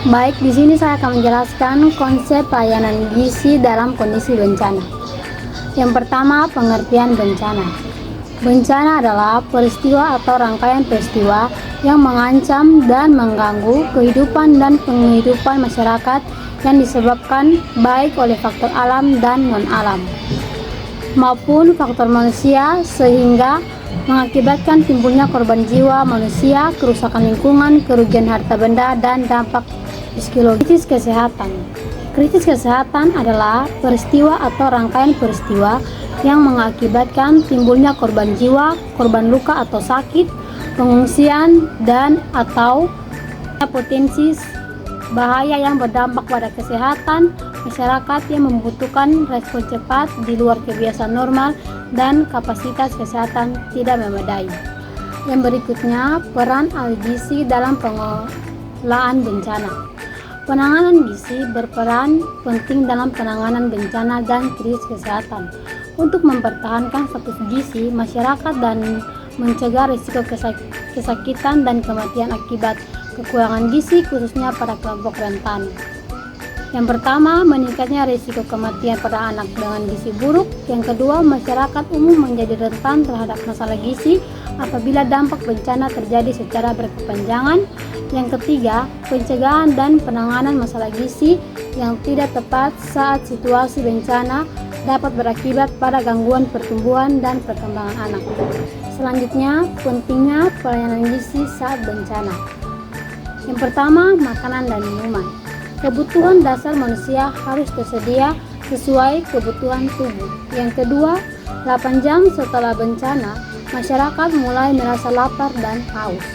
Baik, di sini saya akan menjelaskan konsep pelayanan gizi dalam kondisi bencana. Yang pertama, pengertian bencana. Bencana adalah peristiwa atau rangkaian peristiwa yang mengancam dan mengganggu kehidupan dan penghidupan masyarakat yang disebabkan baik oleh faktor alam dan non-alam maupun faktor manusia sehingga mengakibatkan timbulnya korban jiwa manusia, kerusakan lingkungan, kerugian harta benda, dan dampak psikologis kesehatan. Krisis kesehatan adalah peristiwa atau rangkaian peristiwa yang mengakibatkan timbulnya korban jiwa, korban luka atau sakit, pengungsian, dan atau potensi bahaya yang berdampak pada kesehatan masyarakat yang membutuhkan respon cepat di luar kebiasaan normal dan kapasitas kesehatan tidak memadai. Yang berikutnya, peran ahli gizi dalam pengelolaan bencana. Penanganan gizi berperan penting dalam penanganan bencana dan krisis kesehatan untuk mempertahankan status gizi masyarakat dan mencegah risiko kesakitan dan kematian akibat kekurangan gizi khususnya pada kelompok rentan. Yang pertama, meningkatnya risiko kematian pada anak dengan gizi buruk. Yang kedua, masyarakat umum menjadi rentan terhadap masalah gizi apabila dampak bencana terjadi secara berkepanjangan. Yang ketiga, pencegahan dan penanganan masalah gizi yang tidak tepat saat situasi bencana dapat berakibat pada gangguan pertumbuhan dan perkembangan anak. Selanjutnya, pentingnya pelayanan gizi saat bencana. Yang pertama, makanan dan minuman. Kebutuhan dasar manusia harus tersedia sesuai kebutuhan tubuh. Yang kedua, 8 jam setelah bencana, masyarakat mulai merasa lapar dan haus.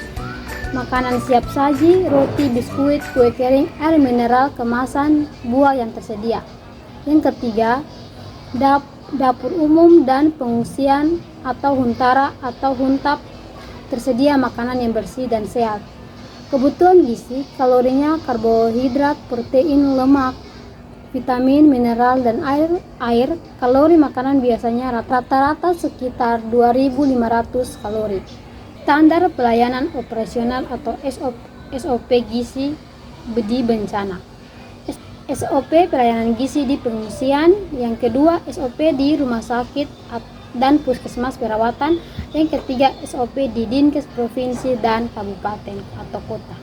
Makanan siap saji, roti, biskuit, kue kering, air mineral, kemasan, buah yang tersedia. Yang ketiga, dapur umum dan pengungsian atau huntara atau huntap tersedia makanan yang bersih dan sehat. Kebutuhan gizi, kalorinya karbohidrat, protein, lemak, vitamin, mineral, dan air. Kalori makanan biasanya rata-rata sekitar 2.500 kalori. Standar pelayanan operasional atau SOP gizi di bencana. SOP pelayanan gizi di pengungsian. Yang kedua, SOP di rumah sakit dan puskesmas perawatan. Yang ketiga, SOP di Dinkes provinsi dan kabupaten atau kota.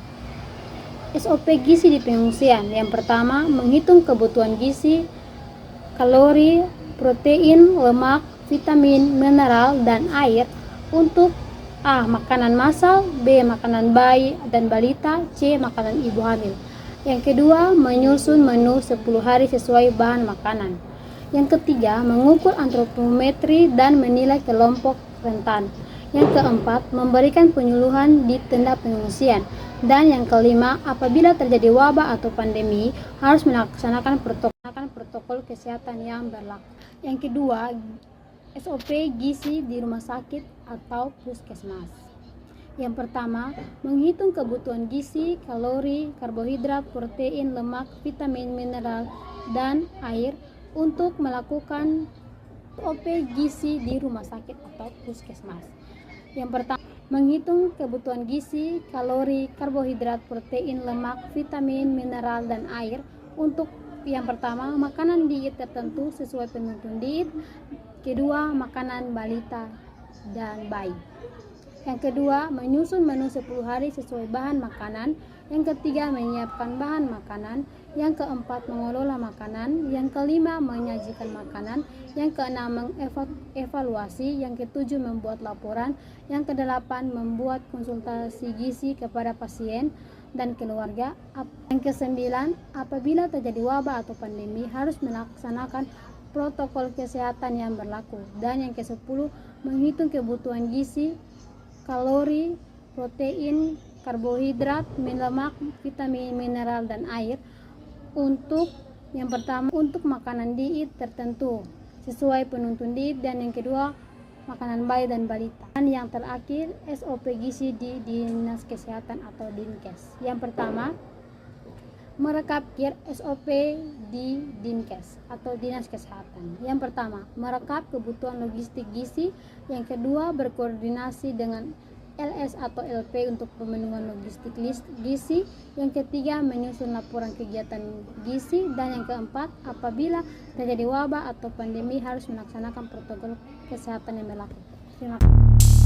SOP gizi di pengungsian. Yang pertama, menghitung kebutuhan gizi, kalori, protein, lemak, vitamin, mineral, dan air untuk A. Makanan massal, B. Makanan bayi dan balita, C. Makanan ibu hamil. Yang kedua, menyusun menu 10 hari sesuai bahan makanan. Yang ketiga, mengukur antropometri dan menilai kelompok rentan. Yang keempat, memberikan penyuluhan di tenda pengungsian. Dan yang kelima, apabila terjadi wabah atau pandemi, harus melaksanakan protokol kesehatan yang berlaku. Yang kedua, SOP gizi di rumah sakit atau puskesmas. Yang pertama, menghitung kebutuhan gizi, kalori, karbohidrat, protein, lemak, vitamin, mineral, dan air untuk melakukan SOP gizi di rumah sakit atau puskesmas. Yang pertama, menghitung kebutuhan gizi, kalori, karbohidrat, protein, lemak, vitamin, mineral, dan air untuk yang pertama, makanan diet tertentu sesuai penuntun diet. Kedua, makanan balita dan bayi. Yang kedua, menyusun menu 10 hari sesuai bahan makanan. Yang ketiga, menyiapkan bahan makanan. Yang keempat, mengelola makanan. Yang kelima, menyajikan makanan. Yang keenam, mengevaluasi. Yang ketujuh, membuat laporan. Yang kedelapan, membuat konsultasi gizi kepada pasien dan keluarga. Yang kesembilan, apabila terjadi wabah atau pandemi, harus melaksanakan protokol kesehatan yang berlaku. Dan yang ke-10, menghitung kebutuhan gizi, kalori, protein, karbohidrat, lemak, vitamin, mineral, dan air untuk yang pertama untuk makanan diet tertentu sesuai penuntun diet, dan yang kedua makanan bayi dan balita. Dan yang terakhir, SOP gizi di Dinas Kesehatan atau Dinkes. Yang pertama, merekap SOP di Dinkes atau Dinas Kesehatan. Yang pertama, merekap kebutuhan logistik gizi. Yang kedua, berkoordinasi dengan LS atau LP untuk pemenuhan logistik gizi. Yang ketiga, menyusun laporan kegiatan gizi. Dan yang keempat, apabila terjadi wabah atau pandemi harus melaksanakan protokol kesehatan yang berlaku. Terima kasih.